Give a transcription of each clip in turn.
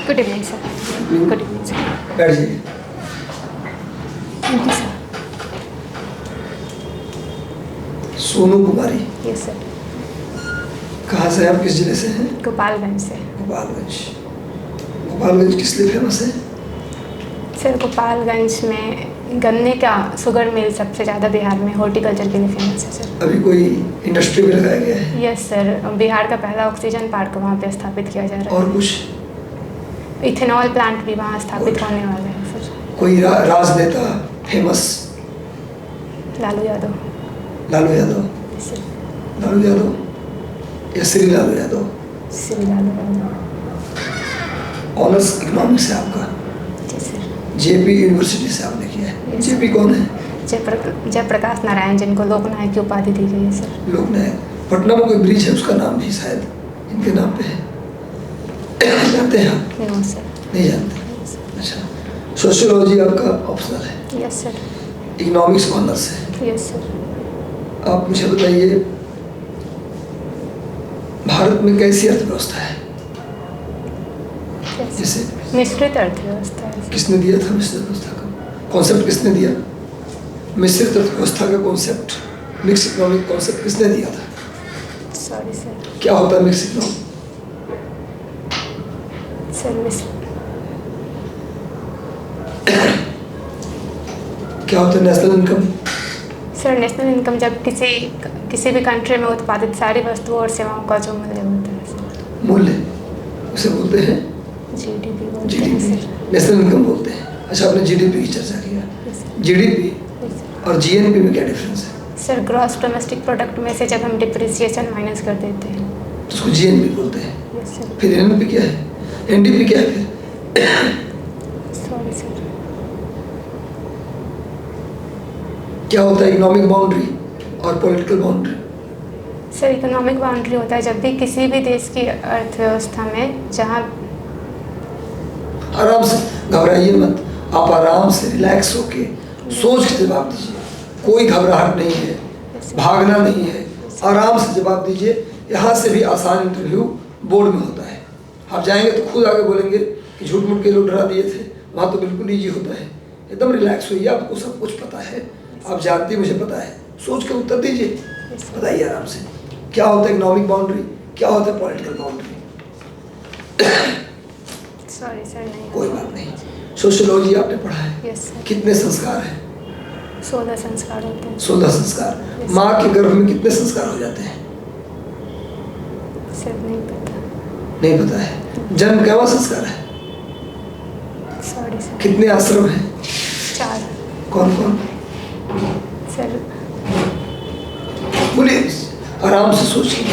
Good evening sir. Good evening sir. बैठ जाइए। Thank you sir. Sonu Kumari, yes sir. कहाँ से हैं आप? किस जिले से हैं? गोपालगंज से। गोपालगंज। गोपालगंज किस लिए फेमस है? सर गोपालगंज में गन्ने का शुगर मिल सबसे ज़्यादा बिहार में हॉर्टिकल्चर के लिए फेमस है सर। अभी कोई इंडस्ट्री में लगाया गया है? यस सर, बिहार का पहला ऑक्सीजन पार्क वहाँ पे स्थापित किया जा रहा है। और कुछ? इथेनॉल प्लांट भी वहाँ स्थापित होने वाला है सर। कोई राजनेता famous? Lalu Yadav. Lalu Yadav? Yes sir. Lalu Yadav या श्री लालू यादव? श्री लालू यादव। ऑनर्स इकोनॉमिक्स है आपका? जी सर। जेपी यूनिवर्सिटी से आपने किया है? Yes. जेपी कौन है? जयप्रकाश नारायण, जिनको लोकनायक की उपाधि दी गई है सर। लोकनायक। पटना में कोई ब्रिज है, उसका नाम भी शायद इनके नाम पे है। जानते हैं आप? No sir. नहीं जानते? अच्छा। सोशियोलॉजी आपका ऑप्शनल है? Yes sir. इकोनॉमिक्स ऑनर्स है? Yes sir. आप मुझे बताइए, भारत में कैसी अर्थव्यवस्था है? जैसे मिश्रित अर्थव्यवस्था है। किसने दिया था मिश्रित अर्थव्यवस्था का कॉन्सेप्ट? किसने दिया मिश्रित अर्थव्यवस्था का कॉन्सेप्ट? मिक्स इकोनॉमिक कॉन्सेप्ट किसने दिया था? Sorry sir. क्या होता है मिक्स इकोनॉमिक? सर क्या होता है national income? Sir national income जब किसी भी कंट्री में उत्पादित सारी वस्तुओं और सेवाओं का जो मूल्य होता है सर। मूल्य, उसे बोलते हैं जीडीपी बोलते हैं जीडीपी। सर। नेशनल इनकम बोलते हैं। अच्छा, आपने जीडीपी की चर्चा किया। Yes sir. GDP yes sir. और जीएनपी में क्या डिफरेंस है? सर ग्रॉस डोमेस्टिक प्रोडक्ट में से जब हम डिप्रिसिएशन माइनस कर देते हैं तो उसको जीएनपी बोलते हैं। Yes sir. फिर एनपी क्या है? एनडीपी क्या है फिर? Sorry sir. क्या होता है इकोनॉमिक बाउंड्री और political boundary? Sir economic boundary होता है जब भी किसी भी देश की अर्थव्यवस्था में जहाँ आराम से, घबराइए मत, आप आराम से रिलैक्स होके सोच के जवाब दीजिए। कोई घबराहट नहीं है, भागना नहीं है, आराम से जवाब दीजिए। यहाँ से भी आसान इंटरव्यू बोर्ड में होता है। आप जाएंगे तो खुद आगे बोलेंगे कि झूठ मूठ के लोग डरा दिए थे, वहाँ तो बिल्कुल ईजी होता है। एकदम रिलैक्स होइए, आपको सब कुछ पता है, आप जानती, मुझे पता है। सोच के उत्तर दीजिए, बताइए आराम से। क्या होता है इकोनॉमिक बाउंड्री, क्या होता है पॉलिटिकल बाउंड्री? सॉरी सर नहीं। कोई बात नहीं। सोशियोलॉजी आपने पढ़ा है? Yes sir. कितने संस्कार हैं? 16 संस्कार होते हैं 16 संस्कार। Yes. माँ के गर्भ में कितने संस्कार हो जाते हैं? सर नहीं पता। नहीं पता है। जन्म कैवा संस्कार है? Sorry sir. कितने आश्रम हैं? 4। कौन कौन? सर बोलिए, आराम से सोचिए,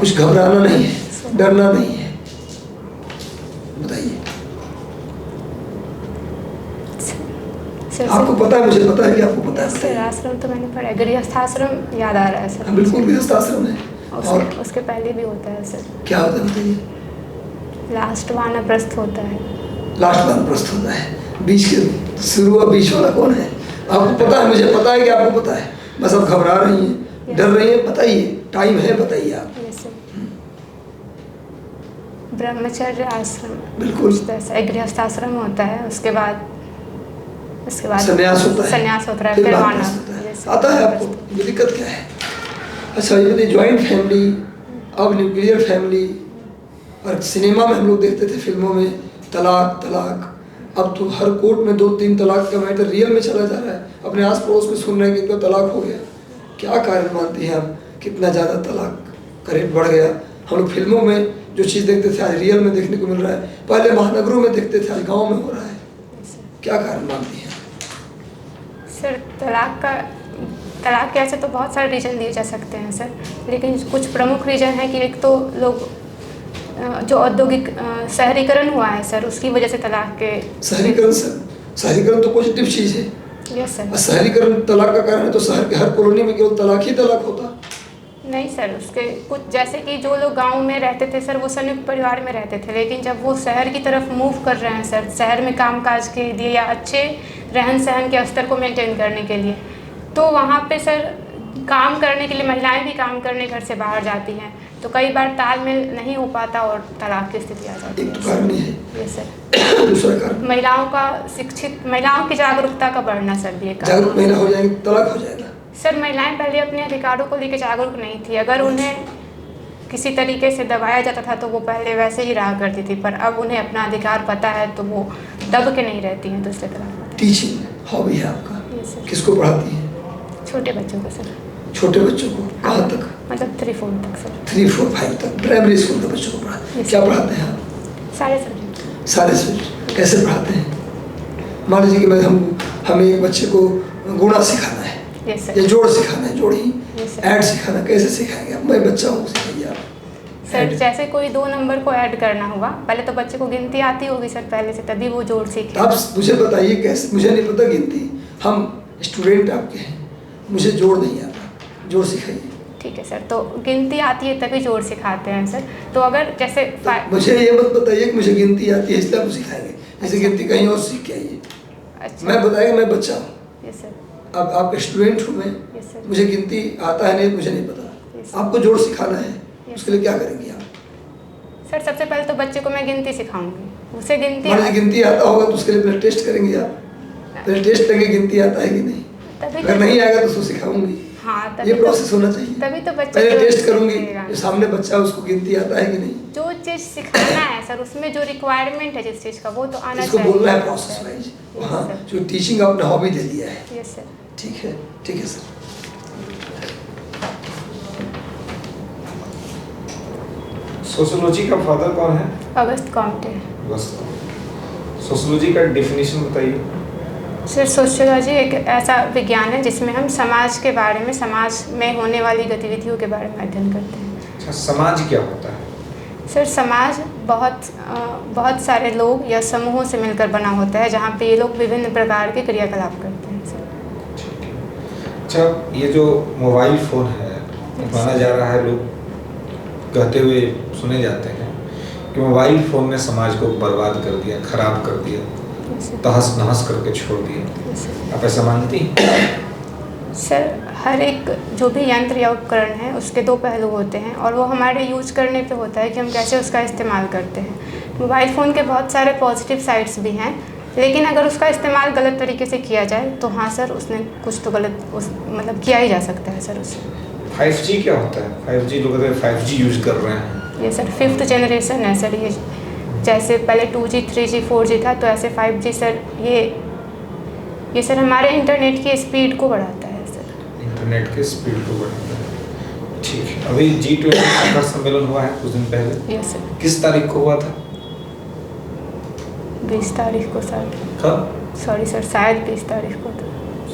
कुछ घबराना नहीं है, डरना नहीं है, बताइए। सर आपको पता है, मुझे पता है कि आपको पता है। सर आश्रम तो मैंने पढ़ा है, गृहस्थाश्रम याद आ रहा है सर। बिल्कुल गृहस्थ आश्रम है। और उसके पहले भी होता है सर। क्या होता है बताइए? लास्ट वानप्रस्थ होता है। लास्ट वानप्रस्थ होता है। बीच के शुरू और बीच वाला कौन है? आपको पता है, मुझे पता है कि आपको पता है, बस आप घबरा रही हैं, डर रही हैं। बताइए, टाइम है, बताइए आप। Yes sir. ब्रह्मचर्य आश्रम बिल्कुल। गृहस्थ आश्रम होता है, उसके बाद संन्यास होता है। संन्यास होता है, फिर फिर वानप्रस्थ होता है। वानप्रस्थ। आता है आपको? ये दिक्कत क्या है? अच्छा, ये बताइए, ज्वाइंट फैमिली, अब न्यूक्लियर फैमिली, और सिनेमा में हम लोग देखते थे, फिल्मों में तलाक तलाक, अब तो हर कोर्ट में 2-3 तलाक का मैटर रियल में चला जा रहा है। अपने आस पड़ोस में सुन रहे हैं कि इनका तलाक हो गया। क्या कारण मानती हैं आप, कितना ज़्यादा तलाक का रेट बढ़ गया? हम लोग फिल्मों में जो चीज़ देखते थे आज रियल में देखने को मिल रहा है। पहले महानगरों में देखते थे, आज गाँव में हो रहा है। क्या कारण मानती हैं? सर तलाक के ऐसे तो बहुत सारे रीज़न दिए जा सकते हैं सर, लेकिन कुछ प्रमुख रीज़न है कि एक तो लोग जो औद्योगिक शहरीकरण हुआ है सर, उसकी वजह से तलाक के। शहरीकरण तो पॉजिटिव चीज़ है। Yes sir. शहरीकरण तलाक का कारण है, तो शहर के हर कॉलोनी में केवल तलाक ही तलाक होता? नहीं सर, उसके कुछ जैसे कि जो लोग गांव में रहते थे सर, वो संयुक्त परिवार में रहते थे, लेकिन जब वो शहर की तरफ मूव कर रहे हैं सर, शहर में कामकाज के लिए या अच्छे रहन सहन के स्तर को मेंटेन करने के लिए, तो वहाँ पे सर काम करने के लिए महिलाएं भी काम करने घर से बाहर जाती हैं। तो कई बार तालमेल नहीं हो पाता और तलाक की स्थिति आ जाती एक तो कारण ये है, है। ये सर दूसरा कारण महिलाओं की जागरूकता का बढ़ना सर भी एक जागरूक महिला हो जाएगी तलाक हो जाएगा। सर महिलाएं पहले अपने अधिकारों को लेकर जागरूक नहीं थी। अगर उन्हें किसी तरीके से दबाया जाता था तो वो पहले वैसे ही रहा करती थी, पर अब उन्हें अपना अधिकार पता है तो वो दब के नहीं रहती हैं दूसरे तरफ। टीचिंग हॉबी है आपका, ये सर किसको पढ़ाती है? छोटे बच्चों को सर, छोटे बच्चों को कहाँ तक? मतलब 3-4 तक सर। 3, 4, 5 तक प्राइमरी स्कूल के बच्चों को पढ़ाते हैं। क्या पढ़ाते हैं आप? सारे सब्जेक्ट। सारे सब्जेक्ट। कैसे पढ़ाते हैं? मान लीजिए कि हमें एक बच्चे को गुणा सिखाना है या जोड़ सिखाना है, जोड़ी ऐड सिखाना, कैसे सिखाएंगे आप? मैं बच्चा हूँ, सिखाइए आप। सर जैसे कोई 2 नंबर को ऐड करना हुआ, पहले तो बच्चे को गिनती आती होगी सर पहले से, तभी वो जोड़ सीखे। आप मुझे बताइए कैसे? मुझे नहीं पता गिनती, हम स्टूडेंट आपके हैं, मुझे जोड़ नहीं आता, जोड़ सिखाइए। ठीक है सर, तो गिनती आती है तभी जोड़ सिखाते हैं सर। तो अगर जैसे मुझे ये मत बताइए कि मुझे गिनती आती है इसलिए आप सिखाएंगे, जैसे गिनती कहीं और सीख के आइए। अच्छा, मैं बताएगा मैं बच्चा हूँ, यस सर, अब आपका स्टूडेंट हूँ मैं, यस सर, मुझे गिनती आता है नहीं, मुझे नहीं पता, यस आपको जोड़ सिखाना है, उसके लिए क्या करेंगी आप? सर सबसे पहले तो बच्चे को मैं गिनती सिखाऊंगी, उसे गिनती आता होगा तो उसके लिए पहले टेस्ट करेंगे आप, पहले टेस्ट करेंगे गिनती आता है कि नहीं, अगर नहीं आएगा तो उसको सिखाऊंगी। हाँ, ये प्रोसेस होना चाहिए। तभी तो बच्चे पहले टेस्ट करूंगी जो सामने बच्चा है उसको गिनती आता है कि नहीं। जो चीज़ सिखाना है सर उसमें जो रिक्वायरमेंट है जिस चीज़ का वो तो आना इसको चाहिए। बोलना है प्रोसेस वाइज। हाँ, जो टीचिंग आपने हॉबी दे दिया है। Yes sir. ठीक है सर। सोशियोलॉजी का फादर कौन है? अगस्त कॉम्टे। सोशियोलॉजी का डेफिनेशन बताइए। सर सोशियोलॉजी एक ऐसा विज्ञान है जिसमें हम समाज के बारे में, समाज में होने वाली गतिविधियों के बारे में अध्ययन करते हैं। अच्छा, समाज क्या होता है? सर समाज बहुत सारे लोग या समूहों से मिलकर बना होता है जहाँ पे ये लोग विभिन्न प्रकार के क्रियाकलाप करते हैं सर। ठीक है। अच्छा, ये जो मोबाइल फ़ोन है, माना जा रहा है, लोग कहते हुए सुने जाते हैं कि मोबाइल फ़ोन ने समाज को बर्बाद कर दिया, खराब कर दिया, तहस नहस करके छोड़ दिया। आप ऐसा मानती हैं? सर हर एक जो भी यंत्र या उपकरण है उसके 2 पहलू होते हैं और वो हमारे यूज करने पे होता है कि हम कैसे उसका इस्तेमाल करते हैं। मोबाइल फ़ोन के बहुत सारे पॉजिटिव साइड्स भी हैं, लेकिन अगर उसका इस्तेमाल गलत तरीके से किया जाए तो हाँ सर उसने कुछ तो गलत मतलब किया ही जा सकता है सर उससे। 5G क्या होता है? 5G लोग कहते हैं 5G यूज कर रहे हैं। ये सर 5th जनरेशन है सर। ये जैसे पहले 2G 3G 4G था तो ऐसे 5G सर ये सर हमारे इंटरनेट की स्पीड को बढ़ाता है सर। इंटरनेट की स्पीड को बढ़ाता है। ठीक है। अभी G20 शिखर सम्मेलन हुआ है कुछ दिन पहले। Yes sir. किस तारीख को हुआ था? 20 तारीख को सर। कब? सॉरी सर, शायद 20 तारीख को था।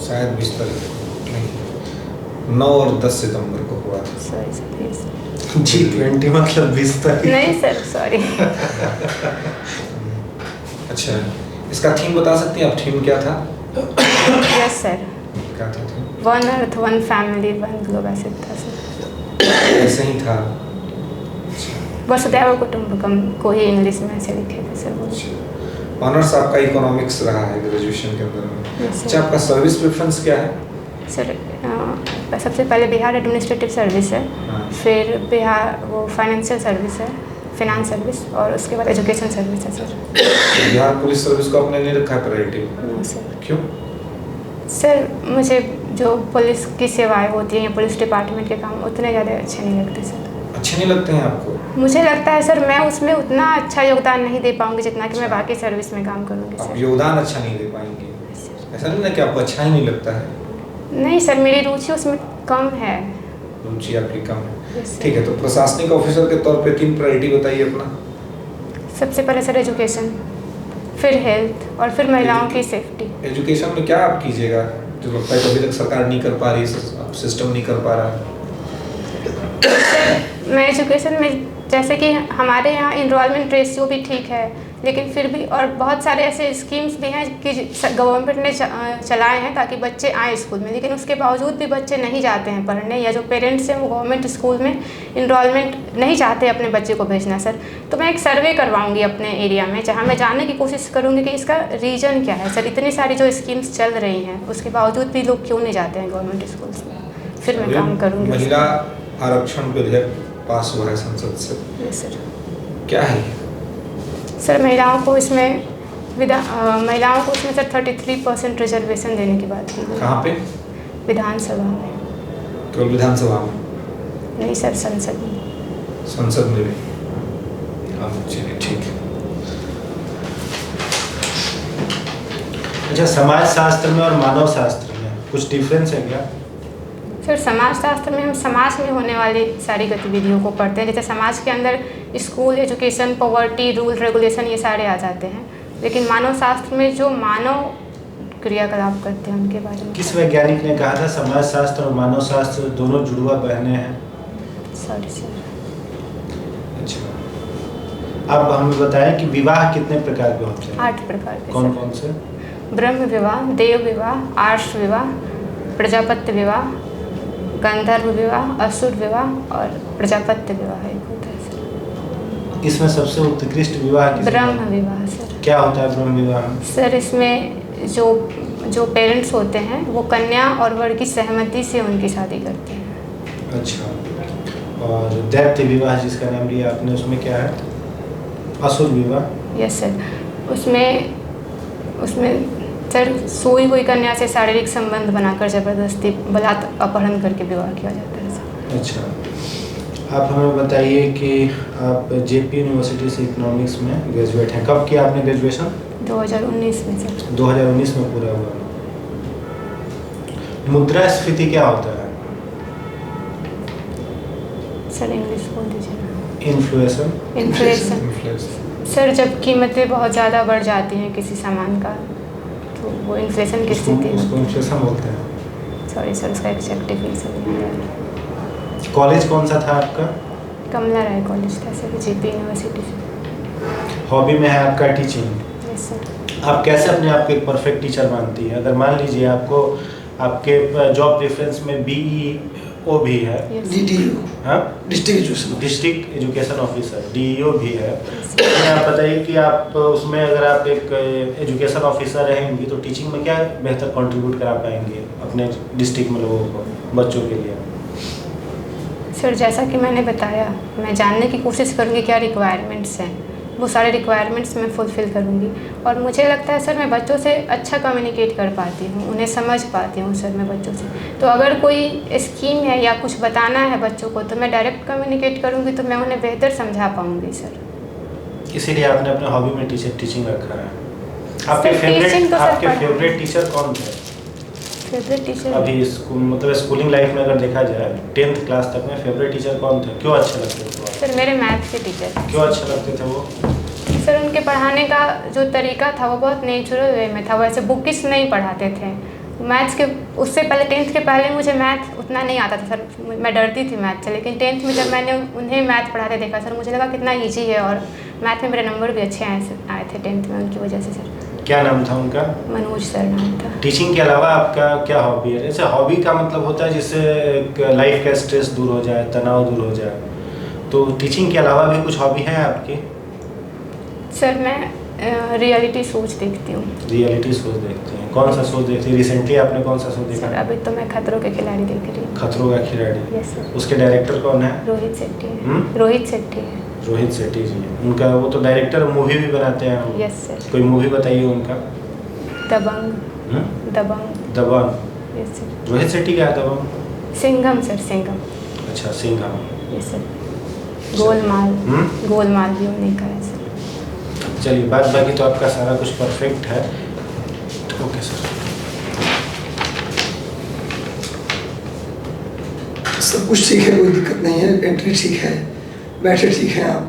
शायद 20 तारीख को नहीं, 9 और 10 सितंबर को हुआ था। Sorry sir, yes sir. G20 मतलब 20 तारीख? नहीं सर, सॉरी। अच्छा, इसका थीम बता सकती हैं आप? थीम क्या था? Yes sir. क्या था थीम? 1 अर्थ 1 फैमिली 1 ग्लोब ऐसे था सर। ऐसे ही था। वसुधैव कुटुंबकम को ही इंग्लिश में ऐसे लिखे थे सर वो। ऑनर्स आपका इकोनॉमिक्स रहा है ग्रेजुएशन के अंदर में। Yes, अच्छा, आपका सर्विस प्रेफरेंस क्या है? सर सबसे पहले बिहार एडमिनिस्ट्रेटिव सर्विस है, हाँ। फिर बिहार वो फाइनेंशियल सर्विस है, फिनांस सर्विस, और उसके बाद एजुकेशन सर्विस है सर। बिहार पुलिस सर्विस को आपने नहीं रखा है प्रायोरिटी? No sir. क्यों? सर मुझे जो पुलिस की सेवाएं होती हैं या पुलिस डिपार्टमेंट के काम उतने ज़्यादा अच्छे नहीं लगते सर। अच्छे नहीं लगते हैं आपको? मुझे लगता है सर मैं उसमें उतना अच्छा योगदान नहीं दे पाऊंगी जितना कि मैं बाकी सर्विस में काम करूंगी आप सर। योगदान अच्छा नहीं दे पाएंगे? ऐसा नहीं ना कि आपको अच्छा ही नहीं लगता है? नहीं सर, मेरी रुचि उसमें कम है। रुचि आपकी कम है। Yes, sir। ठीक है, तो प्रशासनिक ऑफिसर के तौर पे 3 प्रायोरिटी बताइए अपना। सबसे पहले सर एजुकेशन, फिर हेल्थ और फिर महिलाओं की सेफ्टी। एजुकेशन में क्या आप कीजिएगा जो लगता है अभी तक सरकार नहीं कर पा रही, सिस्टम नहीं कर पा रहा है? मैं एजुकेशन में जैसे कि हमारे यहाँ इनरोलमेंट रेशियो भी ठीक है, लेकिन फिर भी और बहुत सारे ऐसे स्कीम्स भी हैं कि गवर्नमेंट ने चलाए हैं ताकि बच्चे आएँ स्कूल में, लेकिन उसके बावजूद भी बच्चे नहीं जाते हैं पढ़ने, या जो पेरेंट्स हैं वो गवर्नमेंट स्कूल में इनरोलमेंट नहीं चाहते अपने बच्चे को भेजना सर। तो मैं एक सर्वे करवाऊंगी अपने एरिया में जहाँ मैं जानने की कोशिश करूँगी कि इसका रीज़न क्या है सर। इतनी सारी जो स्कीम्स चल रही हैं उसके बावजूद भी लोग क्यों नहीं जाते हैं गवर्नमेंट स्कूल्स में, फिर मैं काम करूँगी। महिला आरक्षण विधेयक पास हुआ है संसद से, यस सर। क्या है? सर महिलाओं को इसमें सर 33% रिजर्वेशन देने की बात की गई। कहाँ पे? विधानसभा में। केवल विधानसभा में? नहीं सर, संसद में। संसद में भी? हाँ चलिए ठीक है। अच्छा, समाजशास्त्र में और मानव शास्त्र में कुछ डिफरेंस है क्या? सर समाजशास्त्र में हम समाज में होने वाली सारी गतिविधियों को पढ़ते हैं। जैसे समाज के अंदर school, education, poverty, rule regulation ये सारे आ जाते हैं। लेकिन मानव शास्त्र में जो मानव क्रियाकलाप करते हैं उनके बारे में। किस वैज्ञानिक ने कहा था समाजशास्त्र और मानव शास्त्र दोनों जुड़वा बहनें हैं? Sorry sir. अच्छा, अब हमें बताएं कि विवाह कितने प्रकार के होते हैं? 8 प्रकार के। कौन कौन से? ब्रह्म विवाह, देव विवाह, आर्ष विवाह, प्रजापत्य विवाह, गंधर्व विवाह, असुर विवाह और प्रजापत्य विवाह एक होता है सर। इसमें सबसे उत्कृष्ट विवाह किसका? ब्रह्म विवाह सर। क्या होता है ब्रह्म विवाह में? सर इसमें जो पेरेंट्स होते हैं वो कन्या और वर की सहमति से उनकी शादी करते हैं। अच्छा, और दैत्य विवाह जिसका नाम लिया आपने, उसमें क्या है? असुर विवाह? Yes sir. उसमें सर सोई हुई कन्या से शारीरिक संबंध बनाकर जबरदस्ती बलात् अपहरण करके विवाह किया जाता है सर। अच्छा, आप हमें बताइए कि आप जेपी यूनिवर्सिटी से इकोनॉमिक्स में ग्रेजुएट हैं। कब किया आपने ग्रेजुएशन? 2019 में सर। 2019 में पूरा हुआ। मुद्रास्फीति क्या होता है? सर इंग्लिश बोल दीजिए ना। इन्फ्लेशन? इन्फ्लेशन सर जब कीमतें बहुत ज़्यादा बढ़ जाती हैं किसी सामान का तो वो इन्फ्लेशन की स्थिति उसको इन्फ्लेशन बोलते हैं। सॉरी सर, उसका एग्जैक्ट डेफिनेशन नहीं है। कॉलेज कौन सा था आपका? कमला राय कॉलेज था सर, जेपी यूनिवर्सिटी से। हॉबी में है आपका टीचिंग? Yes sir. आप कैसे अपने आप को एक परफेक्ट टीचर मानती है? अगर मान लीजिए आपको आपके जॉब रेफरेंस में BEO भी है, DTO, हाँ, डिस्ट्रिक्ट एजुकेशन ऑफिसर, DEO भी है, तो आप बताइए कि आप उसमें अगर आप एक एजुकेशन ऑफिसर रहेंगी तो टीचिंग में क्या बेहतर कंट्रीब्यूट करा पाएंगे अपने डिस्ट्रिक्ट में लोगों को, बच्चों के लिए? सर जैसा कि मैंने बताया, मैं जानने की कोशिश करूँगी क्या रिक्वायरमेंट्स हैं, वो सारे रिक्वायरमेंट्स मैं फुलफ़िल करूँगी। और मुझे लगता है सर मैं बच्चों से अच्छा कम्युनिकेट कर पाती हूँ, उन्हें समझ पाती हूँ सर मैं बच्चों से। तो अगर कोई स्कीम है या कुछ बताना है बच्चों को तो मैं डायरेक्ट कम्युनिकेट करूँगी तो मैं उन्हें बेहतर समझा पाऊँगी सर। इसीलिए आपने अपने हॉबी में टीचिंग रखा है। आपके फेवरेट टीचर कौन थे? फेवरेट टीचर अभी स्कूल मतलब स्कूलिंग लाइफ में अगर देखा जाए 10th क्लास तक में फेवरेट टीचर कौन थे? क्यों अच्छे लगते थे वो? सर मेरे मैथ के टीचर। क्यों अच्छे लगते थे वो? सर उनके पढ़ाने का जो तरीका था वो बहुत नेचुरल वे में था, वैसे बुकिश नहीं पढ़ाते थे। मैथ्स के उससे पहले 10th के पहले मुझे मैथ उतना नहीं आता था सर, मैं डरती थी मैथ से। लेकिन 10th में जब मैंने उन्हें मैथ पढ़ाते देखा सर मुझे लगा कितना ईजी है और मैथ में मेरे नंबर भी अच्छे आए थे 10th में उनकी वजह से सर। क्या नाम था उनका? मनोज सर नाम था। टीचिंग के अलावा आपका क्या हॉबी है? जैसे हॉबी का मतलब होता है जिससे लाइफ का स्ट्रेस दूर हो जाए, तनाव दूर हो जाए, तो टीचिंग के अलावा भी कुछ हॉबी है आपकी? सर मैं रियलिटी शोज देखती हूँ। रियलिटी शोज देखती हैं? कौन सा शो देखती हैं? रिसेंटली आपने कौन सा शो देखा? सर अभी तो मैं खतरों के खिलाड़ी देख रही हूँ। खतरों का खिलाड़ी? Yes sir. उसके डायरेक्टर कौन है? रोहित शेट्टी है। रोहित शेट्टी है। रोहित शेट्टी जी, उनका वो तो डायरेक्टर मूवी भी बनाते हैं वो। Yes sir. कोई मूवी बताइए उनका। दबंग। दबंग। दबंग। Yes sir. रोहित शेट्टी का है दबंग? सिंघम सर, सिंघम। अच्छा, सिंघम। Yes sir. गोलमाल। गोलमाल भी उन्हीं का है सर। चलिए, बाकी तो आपका सारा कुछ परफेक्ट है। Okay sir. सब कुछ ठीक है, कोई दिक्कत नहीं है, एंट्री ठीक है, बैठे ठीक है आप।